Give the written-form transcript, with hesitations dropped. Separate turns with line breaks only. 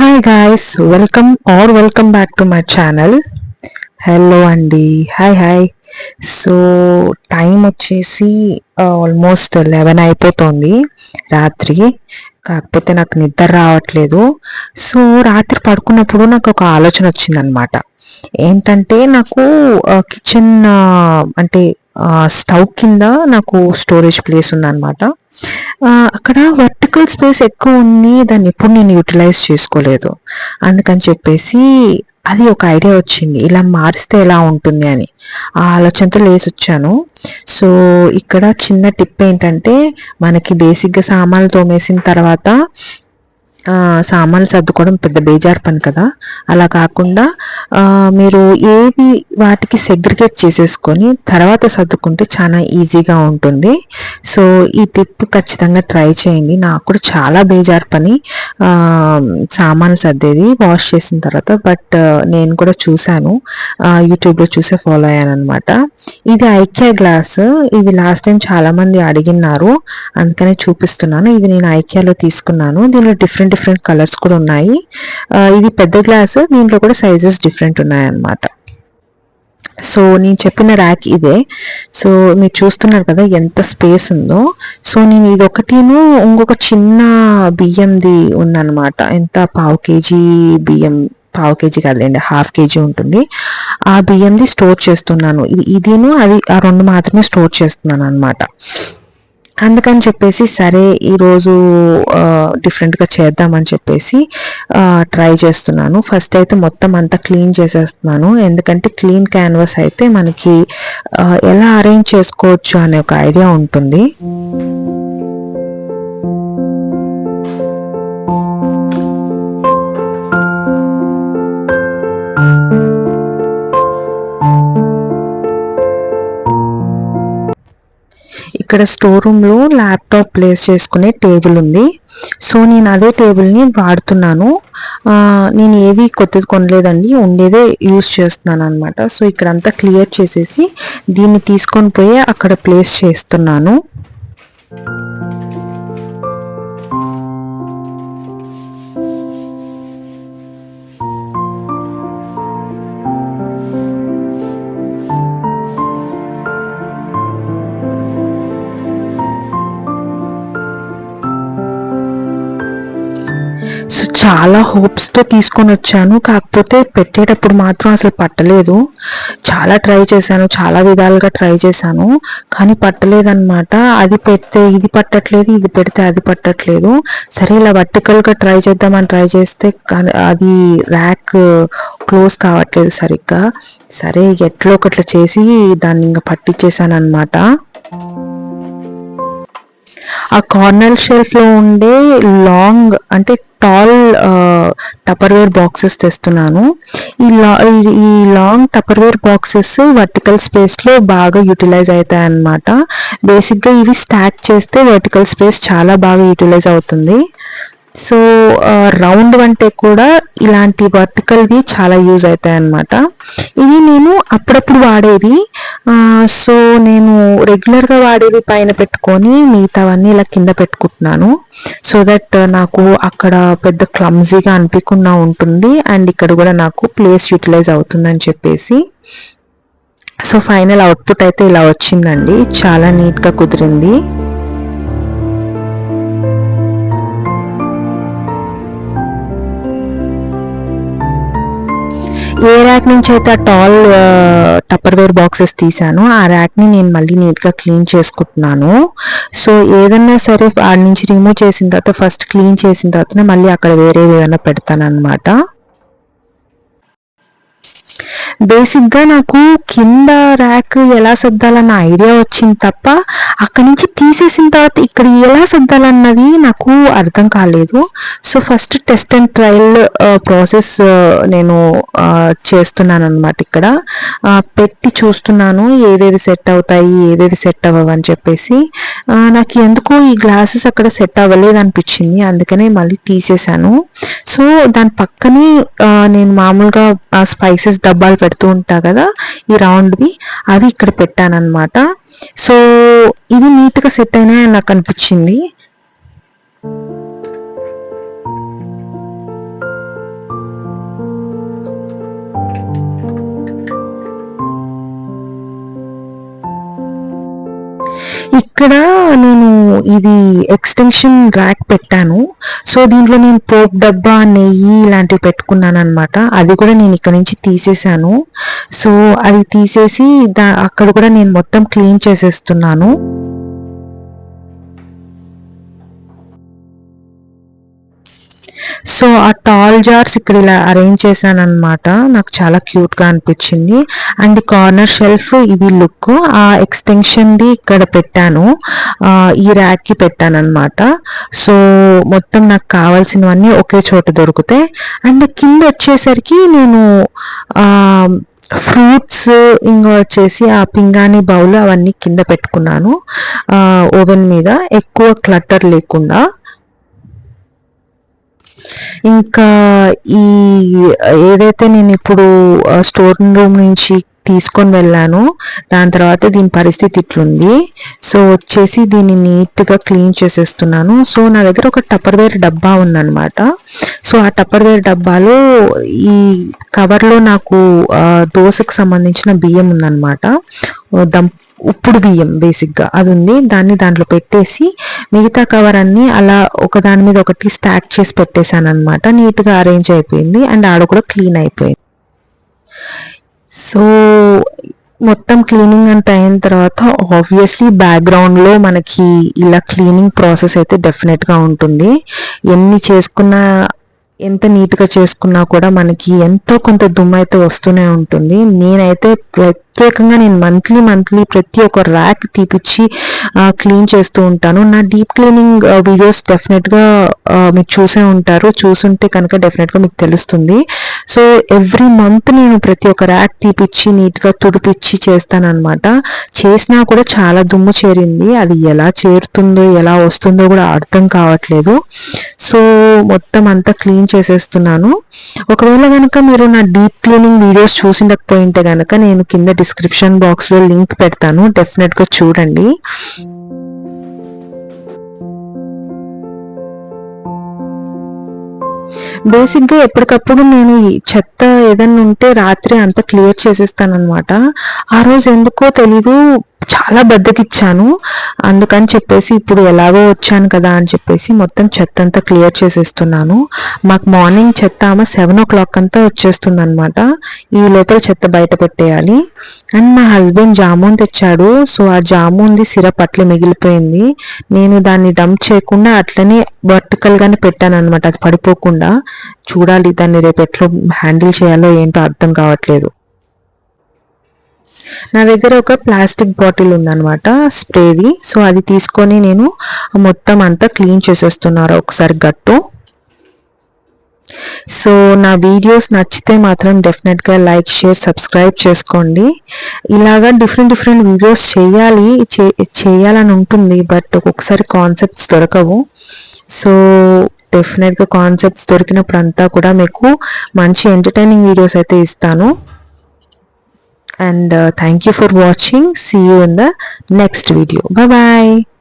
Hi guys, welcome back to my channel. Hello అండి, hi hi. So time వచ్చేసి almost 11 అయిపోతుంది రాత్రి. కాకపోతే నాకు నిద్ర రావట్లేదు. సో రాత్రి పడుకున్నప్పుడు నాకు ఒక ఆలోచన వచ్చిందనమాట. ఏంటంటే నాకు కిచెన్ అంటే స్టవ్ కింద నాకు స్టోరేజ్ ప్లేస్ ఉందన్నమాట. అక్కడ వర్టికల్ స్పేస్ ఎక్కువ ఉంది, దాన్ని ఎప్పుడు నేను యూటిలైజ్ చేసుకోలేదు. అందుకని చెప్పేసి అది ఒక ఐడియా వచ్చింది, ఇలా మారిస్తే ఎలా ఉంటుంది అని. ఆ ఆలోచనతో లేసి వచ్చాను. సో ఇక్కడ చిన్న టిప్ ఏంటంటే, మనకి బేసిక్గా సామాన్లు తోమేసిన తర్వాత సామాన్లు సర్దుకోవడం పెద్ద బేజారు పని కదా. అలా కాకుండా మీరు ఏవి వాటికి సెగ్రిగేట్ చేసేసుకొని తర్వాత సర్దుకుంటే చాలా ఈజీగా ఉంటుంది. సో ఈ టిప్ ఖచ్చితంగా ట్రై చేయండి. నాకు కూడా చాలా బేజారు పని సామాన్లు సర్దేది వాష్ చేసిన తర్వాత. బట్ నేను కూడా చూశాను, యూట్యూబ్లో చూసే ఫాలో అయ్యాను అనమాట. ఇది ఐకియా గ్లాస్. ఇది లాస్ట్ టైం చాలామంది అడిగినారు, అందుకనే చూపిస్తున్నాను. ఇది నేను ఐకియాలో తీసుకున్నాను. దీనిలో డిఫరెంట్ కలర్స్ కూడా ఉన్నాయి. ఇది పెద్ద గ్లాస్, దీంట్లో కూడా సైజెస్ డిఫరెంట్ ఉన్నాయి అన్నమాట. సో నేను చెప్పిన ర్యాక్ ఇదే. సో మీరు చూస్తున్నారు కదా ఎంత స్పేస్ ఉందో. సో నేను ఇది ఒకటిను ఇంకొక చిన్న బియ్యంది ఉందన్నమాట. ఎంత పావు కేజీ బియ్యం, పావు కేజీ కాదులేండి, హాఫ్ కేజీ ఉంటుంది. ఆ బియ్యంది స్టోర్ చేస్తున్నాను. ఇదిను అది ఆ రెండు మాత్రమే స్టోర్ చేస్తున్నాను అనమాట. అందుకని చెప్పేసి సరే ఈరోజు డిఫరెంట్గా చేద్దామని చెప్పేసి ట్రై చేస్తున్నాను. ఫస్ట్ అయితే మొత్తం అంతా క్లీన్ చేసేస్తున్నాను, ఎందుకంటే క్లీన్ క్యాన్వాస్ అయితే మనకి ఎలా అరేంజ్ చేసుకోవచ్చు అనే ఒక ఐడియా ఉంటుంది. ఇక్కడ స్టోర్ రూమ్లో ల్యాప్టాప్ ప్లేస్ చేసుకునే టేబుల్ ఉంది. సో నేను అదే టేబుల్ని వాడుతున్నాను. నేను ఏది కొత్తది కొనలేదండి, ఉండేదే యూజ్ చేస్తున్నాను అనమాట. సో ఇక్కడంతా క్లియర్ చేసేసి దీన్ని తీసుకొని పోయి అక్కడ ప్లేస్ చేస్తున్నాను. సో చాలా హోప్స్తో తీసుకొని వచ్చాను, కాకపోతే పెట్టేటప్పుడు మాత్రం అసలు పట్టలేదు. చాలా ట్రై చేశాను, చాలా విధాలుగా ట్రై చేశాను, కానీ పట్టలేదన్నమాట. అది పెడితే ఇది పట్టట్లేదు, ఇది పెడితే అది పట్టట్లేదు. సరే ఇలా వర్టికల్గా ట్రై చేద్దామని ట్రై చేస్తే అది ర్యాక్ క్లోజ్ కావట్లేదు సరిగ్గా. సరే ఎట్లో ఒకట్లా చేసి దాన్ని ఇంకా పట్టించేసాను అనమాట. ఆ కార్నర్ షెల్ఫ్లో ఉండే లాంగ్ అంటే టాల్ టపర్వేర్ బాక్సెస్ తెస్తున్నాను. ఈ లాంగ్ టపర్వేర్ బాక్సెస్ వర్టికల్ స్పేస్లో బాగా యూటిలైజ్ అవుతాయి అన్నమాట. బేసిక్గా ఇవి స్టాక్ చేస్తే వర్టికల్ స్పేస్ చాలా బాగా యూటిలైజ్ అవుతుంది. సో రౌండ్ అంటే కూడా ఇలాంటి వర్టికల్వి చాలా యూజ్ అవుతాయి అన్నమాట. ఇవి నేను అప్పుడప్పుడు వాడేది. సో నేను రెగ్యులర్గా వాడేది పైన పెట్టుకొని మిగతావన్నీ ఇలా కింద పెట్టుకుంటున్నాను. సో దట్ నాకు అక్కడ పెద్ద క్లమ్జీగా అనిపించకుండా ఉంటుంది, అండ్ ఇక్కడ కూడా నాకు ప్లేస్ యూటిలైజ్ అవుతుందని చెప్పేసి. సో ఫైనల్ అవుట్పుట్ అయితే ఇలా వచ్చిందండి, చాలా నీట్గా కుదిరింది. ఏ ర్యాక్ నుంచి అయితే ఆ టాల్ టపర్వేర్ బాక్సెస్ తీసాను, ఆ ర్యాక్ని నేను మళ్ళీ నీట్గా క్లీన్ చేసుకుంటున్నాను. సో ఏదన్నా సరే వాడి నుంచి రిమూవ్ చేసిన తర్వాత ఫస్ట్ క్లీన్ చేసిన తర్వాతనే మళ్ళీ అక్కడ వేరే ఏదైనా పెడతాను అనమాట. బేసిక్గా నాకు కింద ర్యాక్ ఎలా సర్దాలన్న ఐడియా వచ్చింది తప్ప అక్కడి నుంచి తీసేసిన తర్వాత ఇక్కడ ఎలా సర్దాలన్నది నాకు అర్థం కాలేదు. So first test and trial process నేను చేస్తున్నాను అనమాట. ఇక్కడ పెట్టి చూస్తున్నాను ఏవేవి సెట్ అవుతాయి, ఏవేవి సెట్ అవ్వవు అని చెప్పేసి. నాకు ఎందుకో ఈ గ్లాసెస్ అక్కడ సెట్ అవ్వలేదు అనిపించింది, అందుకనే మళ్ళీ తీసేశాను. సో దాని పక్కనే నేను మామూలుగా స్పైసెస్ డబ్బాలు పెడుతూ ఉంటా కదా, ఈ రౌండ్వి, అవి ఇక్కడ పెట్టానన్నమాట. సో ఇవి నీట్గా సెట్ అయినాయి అని నాకు అనిపించింది. ఇక్కడ నేను ఇది ఎక్స్టెన్షన్ ర్యాక్ పెట్టాను. సో దీంట్లో నేను పోప్ డబ్బా, నెయ్యి ఇలాంటివి పెట్టుకున్నాను అనమాట. అది కూడా నేను ఇక్కడ నుంచి తీసేసాను. సో అది తీసేసి అక్కడ కూడా నేను మొత్తం క్లీన్ చేసేస్తున్నాను. సో ఆ టాల్ జార్స్ ఇక్కడ ఇలా అరేంజ్ చేశాను అనమాట. నాకు చాలా క్యూట్గా అనిపించింది. అండ్ కార్నర్ షెల్ఫ్ ఇది లుక్. ఆ ఎక్స్టెన్షన్ది ఇక్కడ పెట్టాను, ఈ ర్యాక్కి పెట్టాను అనమాట. సో మొత్తం నాకు కావాల్సినవన్నీ ఒకే చోట దొరుకుతాయి. అండ్ కింద వచ్చేసరికి నేను ఫ్రూట్స్ ఇంకా వచ్చేసి ఆ పింగాణి బౌల్ అవన్నీ కింద పెట్టుకున్నాను ఓవెన్ మీద, ఎక్కువ క్లటర్ లేకుండా. ఇంకా ఈ ఏదైతే నేను ఇప్పుడు స్టోర్ రూమ్ నుంచి తీసుకొని వెళ్ళాను, దాని తర్వాత దీని పరిస్థితి ఇట్లుంది. సో వచ్చేసి దీన్ని నీట్గా క్లీన్ చేసేస్తున్నాను. సో నా దగ్గర ఒక టప్పర్వేర్ డబ్బా ఉందన్నమాట. సో ఆ టప్పర్వేర్ డబ్బాలో ఈ కవర్లో నాకు దోశకు సంబంధించిన బియ్యం ఉందన్నమాట, ఉప్పుడు బియ్యం బేసిక్గా అది ఉంది. దాంట్లో పెట్టేసి మిగతా కవర్ అన్ని అలా ఒకదాని మీద ఒకటి స్టాక్ చేసి పెట్టేశాను అనమాట. నీట్గా అరేంజ్ అయిపోయింది అండ్ ఆడ కూడా క్లీన్ అయిపోయింది. సో మొత్తం క్లీనింగ్ అంతా అయిన తర్వాత ఆబ్వియస్లీ బ్యాక్గ్రౌండ్లో మనకి ఇలా క్లీనింగ్ ప్రాసెస్ అయితే డెఫినెట్గా ఉంటుంది. ఎన్ని చేసుకున్నా, ఎంత నీట్గా చేసుకున్నా కూడా మనకి ఎంతో కొంత దుమ్ము అయితే వస్తూనే ఉంటుంది. నేనైతే ప్రత్యేకంగా నేను మంత్లీ ప్రతి ఒక్క ర్యాక్ తీపిచ్చి క్లీన్ చేస్తూ ఉంటాను. నా డీప్ క్లీనింగ్ వీడియోస్ డెఫినెట్గా మీరు చూసుంటే కనుక డెఫినెట్గా మీకు తెలుస్తుంది. సో ఎవ్రీ మంత్ నేను ప్రతి ఒక్క ర్యాక్ తీపిచ్చి నీట్గా తుడిపిచ్చి చేస్తానన్నమాట. చేసినా కూడా చాలా దుమ్ము చేరింది. అది ఎలా చేరుతుందో ఎలా వస్తుందో కూడా అర్థం కావట్లేదు. సో మొత్తం అంతా క్లీన్ చేసేస్తున్నాను. ఒకవేళ కనుక మీరు నా డీప్ క్లీనింగ్ వీడియోస్ చూసిండకపోయింటే కనుక నేను కింద డిస్క్రిప్షన్ బాక్స్లో లింక్ పెడతాను, డెఫినెట్గా చూడండి. బేసిక్గా ఎప్పటికప్పుడు నేను ఈ చెత్త ఏదన్నా ఉంటే రాత్రి అంతా క్లియర్ చేసేస్తాను అనమాట. ఆ రోజు ఎందుకో తెలీదు చాలా బద్దకిచ్చాను. అందుకని చెప్పేసి ఇప్పుడు ఎలాగో వచ్చాను కదా అని చెప్పేసి మొత్తం చెత్త అంతా క్లియర్ చేసేస్తున్నాను. మాకు మార్నింగ్ చెత్త 7 o'clock అంతా వచ్చేస్తుంది అనమాట. ఈ లోపల చెత్త బయట పెట్టేయాలి. అండ్ మా హస్బెండ్ జామూన్ తెచ్చాడు. సో ఆ జామూన్ది సిరప్ అట్లే మిగిలిపోయింది. నేను దాన్ని డంప్ చేయకుండా అట్లనే వర్టికల్గానే పెట్టాను అనమాట, అది పడిపోకుండా. చూడాలి దాన్ని రేపు ఎట్లా హ్యాండిల్ చేయాలో ఏంటో అర్థం కావట్లేదు. నా దగ్గర ఒక ప్లాస్టిక్ బాటిల్ ఉందన్నమాట స్ప్రేది. సో అది తీసుకొని నేను మొత్తం అంతా క్లీన్ చేసేస్తున్నారు ఒకసారి గట్టు. సో నా వీడియోస్ నచ్చితే మాత్రం డెఫినెట్గా లైక్, షేర్, సబ్స్క్రైబ్ చేసుకోండి. ఇలాగా డిఫరెంట్ వీడియోస్ చేయాలని ఉంటుంది, బట్ ఒక్కొక్కసారి కాన్సెప్ట్స్ దొరకవు. సో డెఫినెట్గా కాన్సెప్ట్స్ దొరికినప్పుడు అంతా కూడా మీకు మంచి ఎంటర్టైనింగ్ వీడియోస్ అయితే ఇస్తాను. And thank you for watching. See you in the next video. Bye bye.